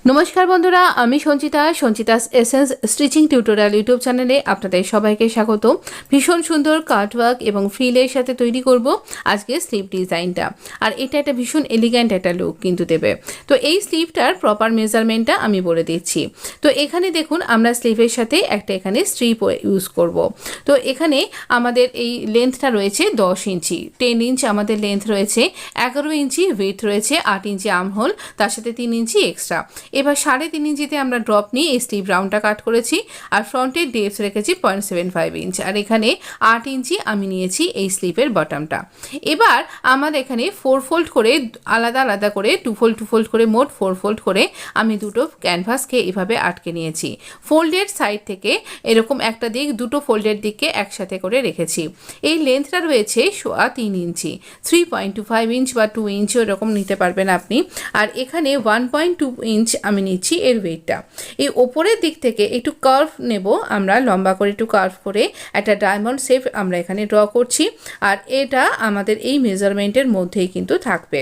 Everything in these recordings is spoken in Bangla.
নমস্কার বন্ধুরা, আমি Sanchita. Sanchita's essence stitching tutorial YouTube চ্যানেলে আপনাদের সবাইকে স্বাগত। ভীষণ সুন্দর কাটওয়ার্ক এবং ফ্রিলের সাথে তৈরি করব আজকে স্লিভ ডিজাইনটা। আর এটা একটা ভীষণ এলিগ্যান্ট একটা লুক কিন্তু দেবে। তো এই স্লিভটার প্রপার মেজারমেন্টটা আমি বলে দিচ্ছি। তো এখানে দেখুন, আমরা স্লিভের সাথে একটা এখানে স্ট্রিপ ইউজ করব। তো এখানে আমাদের এই লেন্থটা রয়েছে 10 ইঞ্চি, 10 ইঞ্চ আমাদের লেন্থ রয়েছে, 11 ইঞ্চি উইথ রয়েছে, 8 ইঞ্চি আর্মহোল, তার সাথে 3 ইঞ্চি এক্সট্রা। এবার 3.5 ইঞ্চিতে আমরা ড্রপ নিয়ে এই স্লিভ রাউন্ডটা কাট করেছি। আর ফ্রন্টের ডেপথ রেখেছি 0.75 ইঞ্চ। আর এখানে 8 ইঞ্চি আমি নিয়েছি এই স্লিভের বটমটা। এবার আমার এখানে 4 ফোল্ড করে আলাদা আলাদা করে 2 ফোল্ড করে মোট 4 ফোল্ড করে আমি দুটো ক্যানভাসকে এভাবে আটকে নিয়েছি। ফোল্ডের সাইড থেকে এরকম একটা দিক দুটো ফোল্ডের দিককে একসাথে করে রেখেছি। এই লেন্থটা রয়েছে 3.25 ইঞ্চি, 3.25 ইঞ্চ বা 2 ইঞ্চ এরকম নিতে পারবেন আপনি। আর এখানে 1.2 ইঞ্চ আমি নিচ্ছি এর ওয়েটটা। এই ওপরের দিক থেকে একটু কার্ভ নেব, আমরা লম্বা করে একটু কার্ভ করে একটা ডায়মন্ড শেপ আমরা এখানে ড্র করছি। আর এটা আমাদের এই মেজারমেন্টের মধ্যেই কিন্তু থাকবে।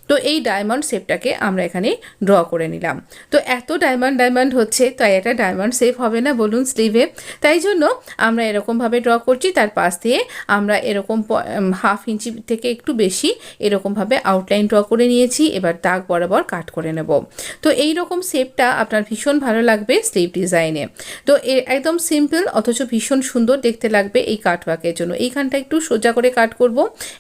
তো এই ডায়মন্ড শেপটাকে আমরা এখানে ড্র করে নিলাম। তো এত ডায়মন্ড হচ্ছে, তাই একটা ডায়মন্ড শেপ হবে না বলুন স্লিভে? তাই জন্য আমরা এরকমভাবে ড্র করছি। তার পাশ দিয়ে আমরা এরকম 1/2 ইঞ্চি থেকে একটু বেশি এরকমভাবে আউটলাইন ড্র করে নিয়েছি। এবার দাগ বরাবর কাট করে নেব। তো এই রকম শেপটা আপনার ভীষণ ভালো লাগবে স্লিভ ডিজাইনে। তো একদম সিম্পল অথচ ভীষণ সুন্দর দেখতে লাগবে এই কাটওয়ার্কের জন্য। এইখানটা একটু সোজা করে কাট করব,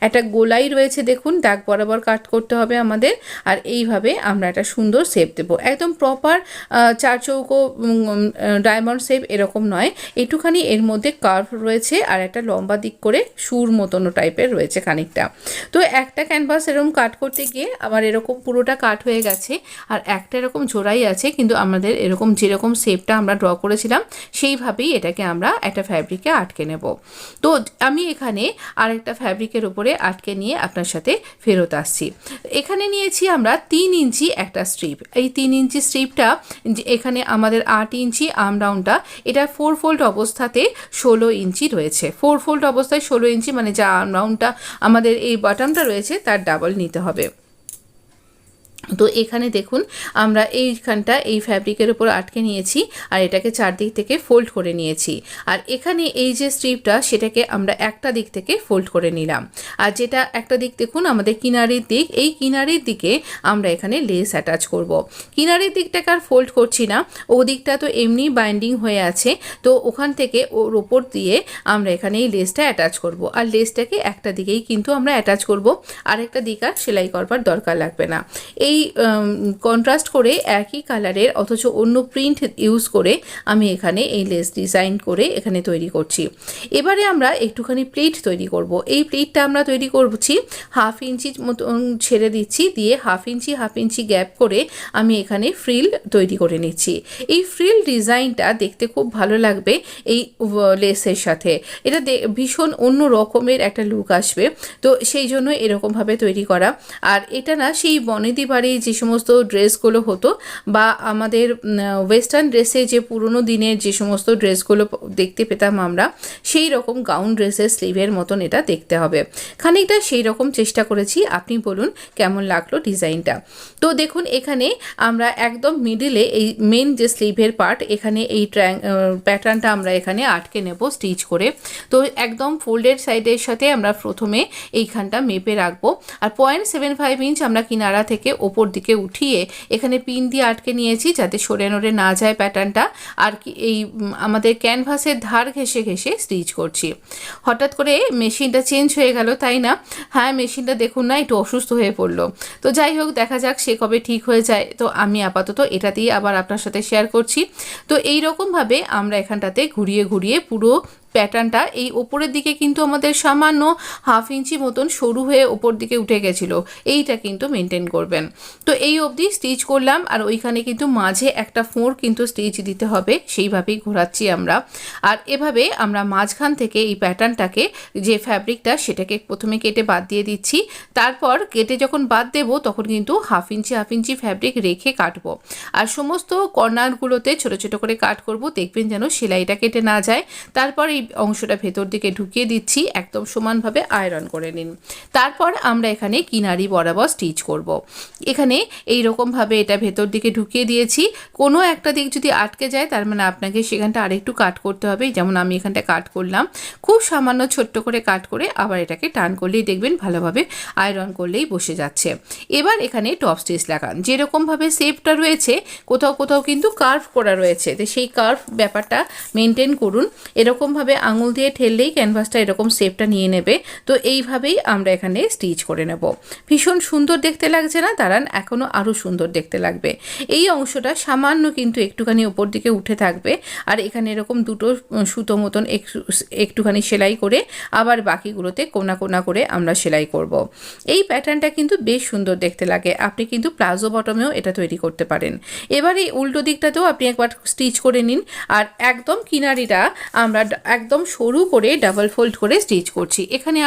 একটা গোলাই রয়েছে দেখুন, দাগ বরাবর কাট করতে হবে আমাদের। আর এইভাবে আমরা একটা সুন্দর শেপ দেবো, একদম প্রপার 4 চৌকো ডায়মন্ড শেপ এরকম নয়, একটুখানি এর মধ্যে কার্ভ রয়েছে আর একটা লম্বা দিক করে সুর মতনো টাইপের রয়েছে খানিকটা। তো একটা ক্যানভাস এরকম কাট করতে গিয়ে আমার এরকম পুরোটা কাট হয়ে গেছে। আর একটা এরকম জোড়াই আছে, কিন্তু আমাদের এরকম যেরকম শেপটা আমরা ড্র করেছিলাম সেইভাবেই এটাকে আমরা একটা ফ্যাব্রিকে আটকে নেব। তো আমি এখানে আরেকটা ফ্যাব্রিকের উপরে আটকে নিয়ে আপনার সাথে ফেরত আসছি। এখানে নিয়েছি আমরা 3 ইঞ্চি একটা স্ট্রিপ। এই 3 ইঞ্চি স্ট্রিপটা এখানে আমাদের 8 ইঞ্চি আর্ম রাউন্ডটা, এটা 4 ফোল্ড অবস্থাতে 16 ইঞ্চি রয়েছে। 4 ফোল্ড অবস্থায় 16 ইঞ্চি, মানে যা আর্ম রাউন্ডটা আমাদের এই বটমটা রয়েছে তার ডাবল নিতে হবে। তো এখানে দেখুন, আমরা এইখানটা এই ফ্যাব্রিকের উপর আটকে নিয়েছি আর এটাকে চারদিক থেকে ফোল্ড করে নিয়েছি। আর এখানে এই যে স্ট্রিপটা, সেটাকে আমরা একটা দিক থেকে ফোল্ড করে নিলাম। আর যেটা একটা দিক দেখুন আমাদের কিনারির দিক, এই কিনারির দিকে আমরা এখানে লেস অ্যাটাচ করব। কিনারির দিকটাকে আর ফোল্ড করছি না, ও দিকটা তো এমনি বাইন্ডিং হয়ে আছে। তো ওখান থেকে ওর ওপর দিয়ে আমরা এখানে এই লেসটা অ্যাটাচ করব। আর লেসটাকে একটা দিকেই কিন্তু আমরা অ্যাটাচ করব, আরেকটা দিক আর সেলাই করবার দরকার লাগবে না। এই কন্ট্রাস্ট করে একই কালারের অথচ অন্য প্রিন্ট ইউজ করে আমি এখানে এই লেস ডিজাইন করে এখানে তৈরি করছি। এবারে আমরা একটুখানি প্লিট তৈরি করব। এই প্লিটটা আমরা তৈরি করছি 1/2 ইঞ্চি মতন ছেড়ে দিচ্ছি, দিয়ে 1/2 ইঞ্চি গ্যাপ করে আমি এখানে ফ্রিল তৈরি করে নিচ্ছি। এই ফ্রিল ডিজাইনটা দেখতে খুব ভালো লাগবে এই লেসের সাথে, এটা ভীষণ অন্য রকমের একটা লুক আসবে। তো সেই জন্য এরকমভাবে তৈরি করা। আর এটা না সেই বনেদি বাড়ি যে সমস্ত ড্রেসগুলো হতো বা আমাদের ওয়েস্টার্ন ড্রেসে যে পুরনো দিনের যে সমস্ত ড্রেসগুলো দেখতে পেতাম আমরা, সেই রকম গাউন ড্রেসের স্লিভের মতন এটা দেখতে হবে। খানিকটা সেই রকম চেষ্টা করেছি, আপনি বলুন কেমন লাগলো ডিজাইনটা। তো দেখুন এখানে আমরা একদম মিডিলে এই মেন যে স্লিভের পার্ট, এখানে এই প্যাটার্নটা আমরা এখানে আটকে নেব স্টিচ করে। তো একদম ফোল্ডেড সাইডের সাথে আমরা প্রথমে এইখানটা মেপে রাখবো। আর 0.75 ইঞ্চ আমরা কিনারা থেকে ওপর দিকে উঠিয়ে এখানে পিন দিয়ে আটকে নিয়েছি, যাতে সরে নড়ে না যায় প্যাটার্নটা। আর কি এই আমাদের ক্যানভাসের ধার ঘেঁষে ঘেঁষে স্টিচ করছি। হঠাৎ করে মেশিনটা চেঞ্জ হয়ে গেল, তাই না? হ্যাঁ, মেশিনটা দেখুন না একটু অসুস্থ হয়ে পড়লো। তো যাই হোক, দেখা যাক সে কবে ঠিক হয়ে যায়। তো আমি আপাতত এটা দিয়ে আবার আপনার সাথে শেয়ার করছি। তো এই রকমভাবে আমরা এখানটাতে ঘুরিয়ে ঘুরিয়ে পুরো প্যাটার্নটা, এই ওপরের দিকে কিন্তু আমাদের সামান্য 1/2 ইঞ্চি মতন সরু হয়ে ওপর দিকে উঠে গেছিলো, এইটা কিন্তু মেনটেন করবেন। তো এই অবধি স্টিচ করলাম। আর ওইখানে কিন্তু মাঝে একটা ফোঁড় কিন্তু স্টিচ দিতে হবে, সেইভাবেই ঘোরাচ্ছি আমরা। আর এভাবে আমরা মাঝখান থেকে এই প্যাটার্নটাকে, যে ফ্যাব্রিকটা, সেটাকে প্রথমে কেটে বাদ দিয়ে দিচ্ছি। তারপর কেটে যখন বাদ দেবো তখন কিন্তু 1/2 ইঞ্চি ফ্যাব্রিক রেখে কাটবো। আর সমস্ত কর্নারগুলোতে ছোট ছোট করে কাট করব, দেখবেন যেন সেলাইটা কেটে না যায়। তারপর এই অংশটা ভেতর দিকে ঢুকিয়ে দিচ্ছি, একদম সমানভাবে আয়রন করে নিন। তারপর আমরা এখানে কিনারি বরাবর স্টিচ করব। এখানে এই রকমভাবে এটা ভেতর দিকে ঢুকিয়ে দিয়েছি। কোনো একটা দিক যদি আটকে যায় তার মানে আপনাকে সেখানটা আরেকটু কাট করতে হবে, যেমন আমি এখানটা কাট করলাম, খুব সামান্য ছোট্ট করে কাট করে আবার এটাকে টান করলেই দেখবেন ভালোভাবে আয়রন করলেই বসে যাচ্ছে। এবার এখানে টপ স্টিচ লাগান। যেরকমভাবে শেপটা রয়েছে কোথাও কোথাও কিন্তু কার্ভ করা রয়েছে, তো সেই কার্ভ ব্যাপারটা মেনটেন করুন। এরকমভাবে আঙুল দিয়ে ঠেললেই ক্যানভাসটা এরকম শেপটা নিয়ে নেবে। তো এইভাবেই আমরা এখানে স্টিচ করে নেব। ভীষণ সুন্দর দেখতে লাগছে না? দাঁড়ান, এখনও আরও সুন্দর দেখতে লাগবে। এই অংশটা সামান্য কিন্তু একটুখানি ওপর দিকে উঠে থাকবে, আর এখানে এরকম দুটো সুতো মতন একটুখানি সেলাই করে আবার বাকিগুলোতে কোনা কোনা করে আমরা সেলাই করব। এই প্যাটার্নটা কিন্তু বেশ সুন্দর দেখতে লাগে। আপনি কিন্তু প্লাজো বটমেও এটা তৈরি করতে পারেন। এবার এই উল্টো দিকটাতেও আপনি একবার স্টিচ করে নিন, আর একদম কিনারিটা আমরা একদম সরু করে ডাবল ফোল্ড করে স্টিচ করছি। এখানে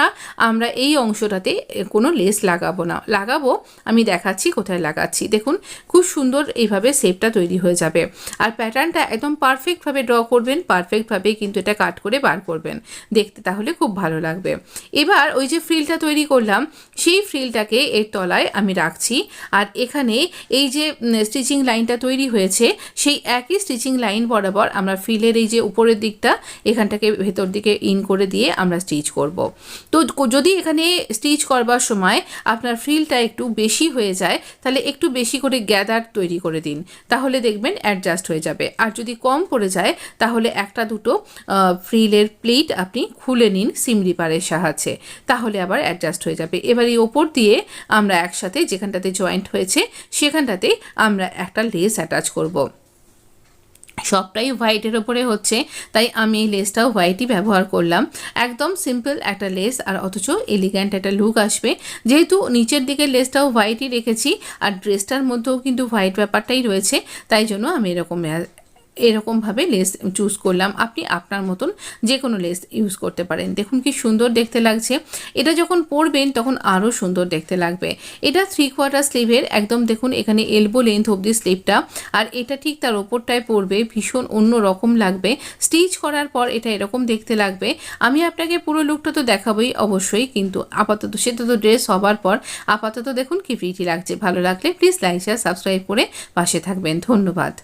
আমরা এই অংশটাতে কোনো লেস লাগাবো না, লাগাবো আমি দেখাচ্ছি কোথায় লাগাচ্ছি। দেখুন খুব সুন্দর এইভাবে শেপটা তৈরি হয়ে যাবে। আর প্যাটার্নটা একদম পারফেক্টভাবে ড্র করবেন, পারফেক্টভাবে কিন্তু এটা কাট করে বার করবেন, দেখতে তাহলে খুব ভালো লাগবে। এবার ওই যে ফ্রিলটা তৈরি করলাম সেই ফ্রিলটাকে এর তলায় আমি রাখছি, আর এখানে এই যে স্টিচিং লাইনটা তৈরি হয়েছে সেই একই স্টিচিং লাইন বরাবর আমরা ফ্রিলের এই যে উপরের দিকটা এখানটাকে ভেতর দিকে ইন করে দিয়ে আমরা স্টিচ করব। তো যদি এখানে স্টিচ করবার সময় আপনার ফ্রিলটা একটু বেশি হয়ে যায় তাহলে একটু বেশি করে গ্যাদার তৈরি করে দিন, তাহলে দেখবেন অ্যাডজাস্ট হয়ে যাবে। আর যদি কম পড়ে যায় তাহলে একটা দুটো ফ্রিলের প্লিট আপনি খুলে নিন সিম রিপারের সাহায্যে, তাহলে আবার অ্যাডজাস্ট হয়ে যাবে। এবার এই ওপর দিয়ে আমরা একসাথে যেখানটাতে জয়েন্ট হয়েছে সেখানটাতে আমরা একটা লেস অ্যাটাচ করব। সবটাই হোয়াইটের ওপরে হচ্ছে, তাই আমি এই লেসটাও হোয়াইটই ব্যবহার করলাম। একদম সিম্পল একটা লেস, আর অথচ এলিগ্যান্ট একটা লুক আসবে। যেহেতু নিচের দিকে লেসটাও হোয়াইটই রেখেছি আর ড্রেসটার মধ্যেও কিন্তু হোয়াইট ব্যাপারটাই রয়েছে, তাই জন্য আমি এরকমভাবে লেস চুজ করলাম। আপনি আপনার মতন যে কোনো লেস ইউজ করতে পারেন। দেখুন কি সুন্দর দেখতে লাগছে। এটা যখন পরবেন তখন আরও সুন্দর দেখতে লাগবে। এটা 3/4 স্লিভের, একদম দেখুন এখানে এলবো লেন্থ অবধি স্লিভটা, আর এটা ঠিক তার ওপরটায় পরবে, ভীষণ অন্য রকম লাগবে। স্টিচ করার পর এটা এরকম দেখতে লাগবে। আমি আপনাকে পুরো লুকটা তো দেখাবোই অবশ্যই, কিন্তু আপাতত সেটা তো ড্রেস হবার পর আপাতত দেখুন কি প্রিটি লাগছে। ভালো লাগলে প্লিজ লাইক শেয়ার সাবস্ক্রাইব করে পাশে থাকবেন। ধন্যবাদ।